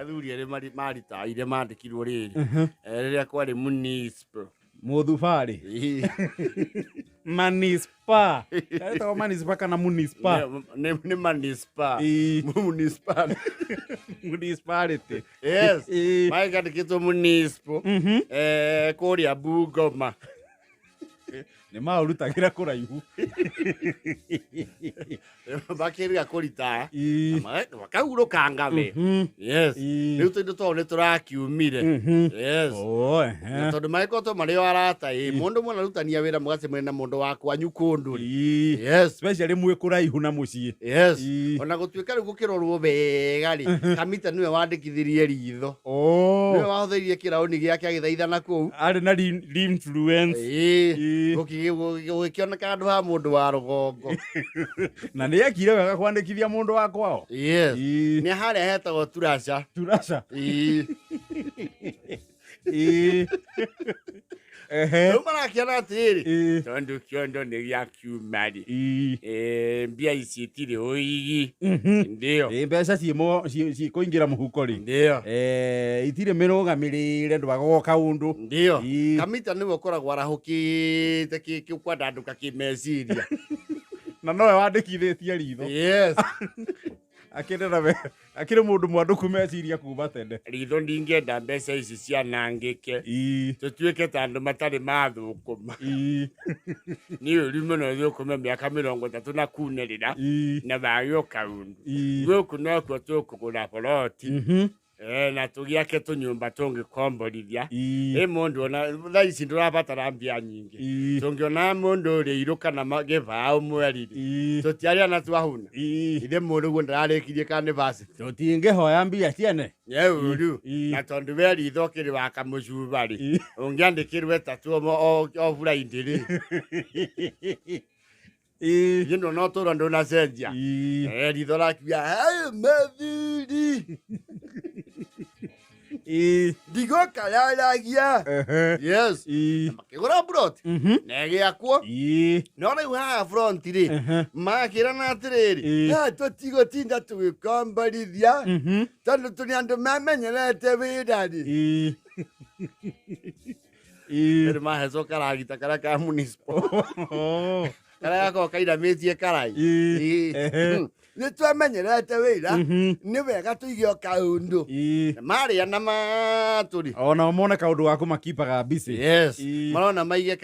athuri ere marita ire mandikirwo riri riria kwari municipal Muthubari Manispa taito manispa kana munispa ne manispa municipal municipality yes mai kandikitwo municipal kuria Bungoma ni maurutagira kuraihu bakiria kurita makahuruka ngame yes riu tundu tone turakiumire yes tondu maikoto mari arata mundu mwana rutania wira mugacemania na mundu wakwa nyukundu yes especially mwe kuraihu na mucii yes ona gutuika riu gukirorwo wega ri Kamita niwe wandikithirie ritho niwe wahutheirie kirauni giake agithaithana kuu ari na influence gukioneka andu ha mundu wa rugongo na ni akire wega kwandikithia mundu wa kwao yes ni haria hetagwo turasha marakiona atiri tondu kiondo ni gia kiumari mbia ici itiri uigi ndio mbeca ci kuingira muhuko ri ndio itiri mirugamirire ndwagoka undu ndio Kamita niwe ukoragwo arahukite kikwandanduka kimeciria na nowe wandikithitie ritho yes akire mundu mwanduku meciria kuma tene ritho ndingenda mbeca ici cianangike tutuike ta andu matari mathukuma ni uri muno thukuma miaka 30 na kunerira na bayo kaundu guku no kwa tukugura poloti na tugiake tunyumba tungikomborithia mundu ona thaici ndurabatara mbia nyingi tungiona mundu uri iruka na magivao mweri tutiaria na twahuna ithe mundu gu ndararikirie kanivasi tutingihoya mbia ciene uru na tondu we ritho kiri wa kamucubari ungiandikirwe tatu o buraindiri yino no toro ndo na senja ritho rakia hayo mathiri digo kalalagia yes makigura brot nege akwo no riu ha front ri makira na atiriri totigo tinda tugikomborithia tondu tuni andu mamenyerete wirari eri maheco karagita karia ka municipal karia gako kairamitie karai ni twamenyerete wira ni wega tuigio kaundu maria na maturi ona mone kaundu gaku makipaga busy yes marona maige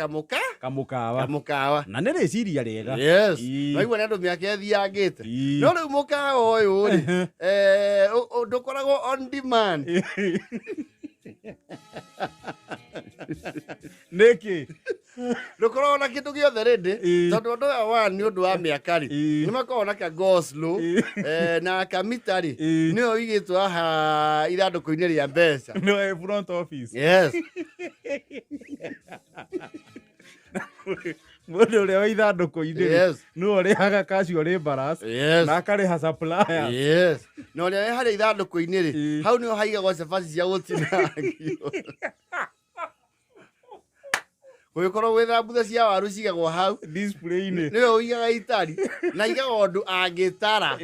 kamukawa na ni riciria riega yes maigua ni andu miaka ethiangite no riu mukawa uyu ri ndukoragwo on demand niki ndukoragwo na kindu giothe rindi tondu andu aya wa ni undu wa miaka ri ni makoragwo na ka goslo na Kamita ri nio igitwo aha ithanduku-ini ria mbeca no front office yes mundu uria wa ithanduku-ini no urihaga kacio laborers na akariha suppliers yes no uria we haria ithanduku-ini ri hau nio haigagwo cabaci cia gutinangio Uyukoro wetha mbutha cia waru cigagwo hau display-ini niwe uigaga itari na igagwo ndu angitara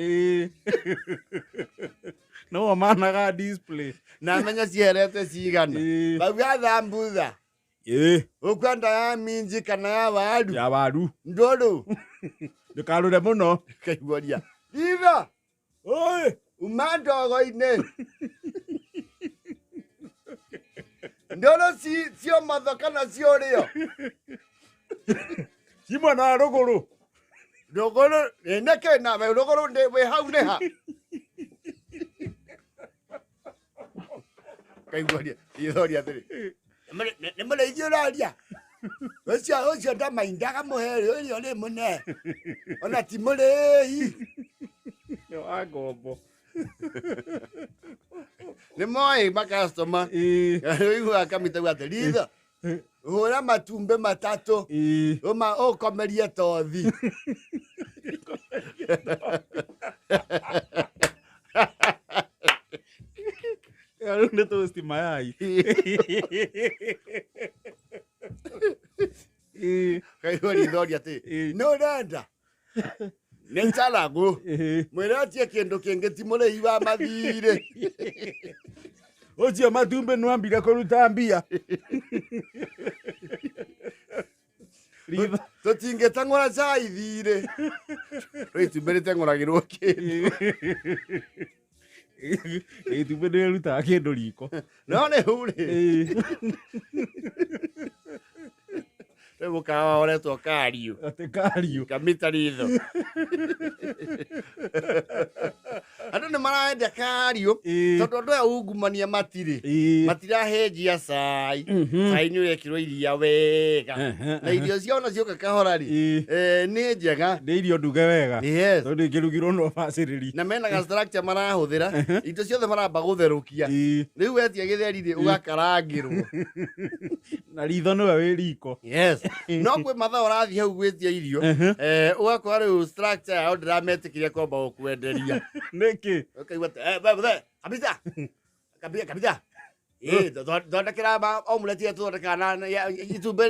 no managa display na menya ciherete cigana bauga thambutha ukwenda ya minji kana ya waru nduru ndukarure muno kaiguria itha umandogo-ini ndoro cio matho kana cio rio cimwe na ruguru neke nawe ruguru ndi wi hau ni ha kaiguria ithoria thiri ni mureithio raria ucio ndamaindaga muheri ucio ni mune ona ti murehi ni wa ngombo ni moi makastoma igua Kamita gwate ritho hura matumbe matatu ukomerie tothi Ndio toast mayai kaigua rithoria ati no renda nĩ njaragu mwĩre atie kĩndũ kĩngĩ ti mũrĩi wa mathirĩ ũcio matumbĩ nĩwambire kũruta mbia tũtingĩteng'ũra cai thirĩ rĩu itumbĩ rĩteng'ũragĩrwo kĩndũ itumbĩ nĩrĩrutaga kĩndũ riko no nĩ hurĩ rĩu mũkawa woretwo Kariũ atĩ Kariũ kamita ritho andũ nĩ maraendia Kariũ tondũ andũ aya ungumania matirahenjia cai cai nĩ ũrekĩrwo iria wega na irio ciao na cioka kahora nĩ njega nĩ irio nduge wega tondũ ingĩrugirwo no bacĩrĩri na mena structure marahũthĩra indo ciothe maramba gũtherũkia rĩu wetia gĩtheri ũgakarangĩrwo na ritho nĩwe wĩ riko no kwĩ mathaa ũrathiĩ hau gwĩtia irio ũgakora rĩu structure yao ndĩrametĩkĩria kwamba gũkwenderia nĩkĩ ũkaigua kabisa kabisa thondekera omelette tũthondekaga na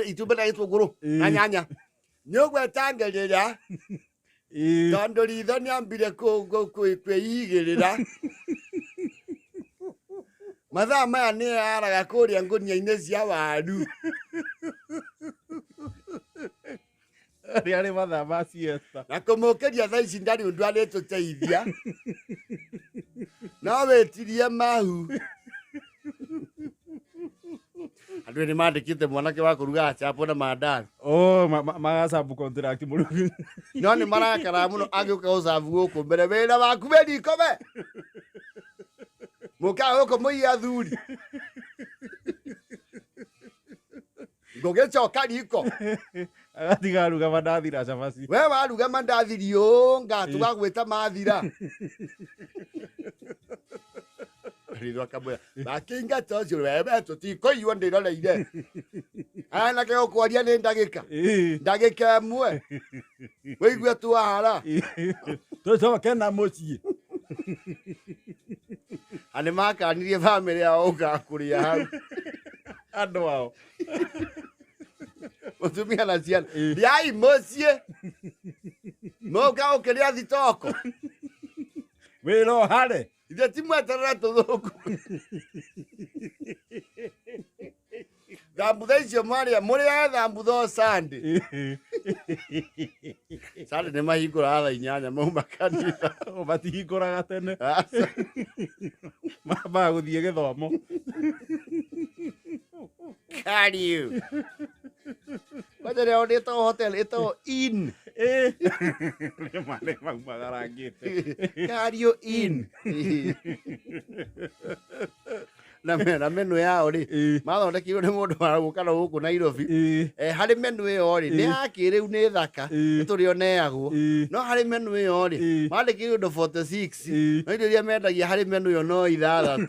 itumbĩ na gĩtũngũrũ na nyanya nĩ ũgwetangĩrĩra tondũ ritho nĩambire kwĩigĩrĩra mathaa maya nĩ araga kũrĩa ngũnia-inĩ cia waru arĩ mathaa ma siesta na kũmũkĩria thaa ici ndarĩ ũndũ arĩtũteithia no wĩtirie mahu andũ nĩ mandĩkĩte mwanake wa kũruga chapo na mandathi magacabu contract mũrugi no nĩ marakara mũno agĩũka gũcabu gũkũ mbere wĩra waku wĩ riko we mũkaga gũkũ mũiya athuri ngũgĩcoka riko agatiga ruga mandathi na cabaci we waruga mandathi riũnga tũgagwĩta mathira ritho akamwĩra makĩingata ũcio webe tũtikũiywo ndĩroreire anake gũkwaria nĩ ndagĩka ĩmwe wĩigue twara tũcoke na mũciĩ anĩ makanirie bamĩrĩ yao ũkaga kũrĩa hau andũ ao mũtumia na ciana thiai mũciĩ mũka gũkĩrĩa thitoko wĩra ũhare ithe ti mweterera tũthũngũ thambutha icio mũrĩa thambutha Sunday nĩ mahingũraga thaa 8 mauma kanitha matihingũraga tene mambaga gũthiĩ gĩthomo Kariũ kwaja rĩao rĩtagwo hotel ĩtagwo Inn rĩma maumaga rangĩte Kariũ Inn na menu yao mathondekirwo nĩ mũndũ wa gũka na gũkũ Nairobi harĩ menu ĩyo nĩ ya kĩrĩu nĩ thaka tũrĩ oneagwo no harĩ menu ĩyo mandĩkĩirwo indo 46 no indo iria mendagia harĩ menu ĩyo no 6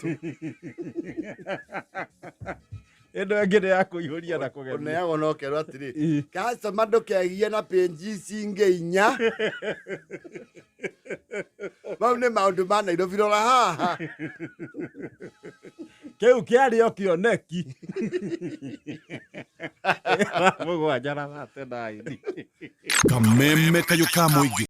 ĩndo ĩngĩ nĩ ya kũihũria na kũgemia oneagwo no kerwo atĩrĩ customer ndũkegie na page ingĩ 4 mau nĩ maũndũ ma Nairobi rora haha kĩu kĩarĩ o kĩoneki mũgwanja na 39 kameme kayũ ka mũingĩ.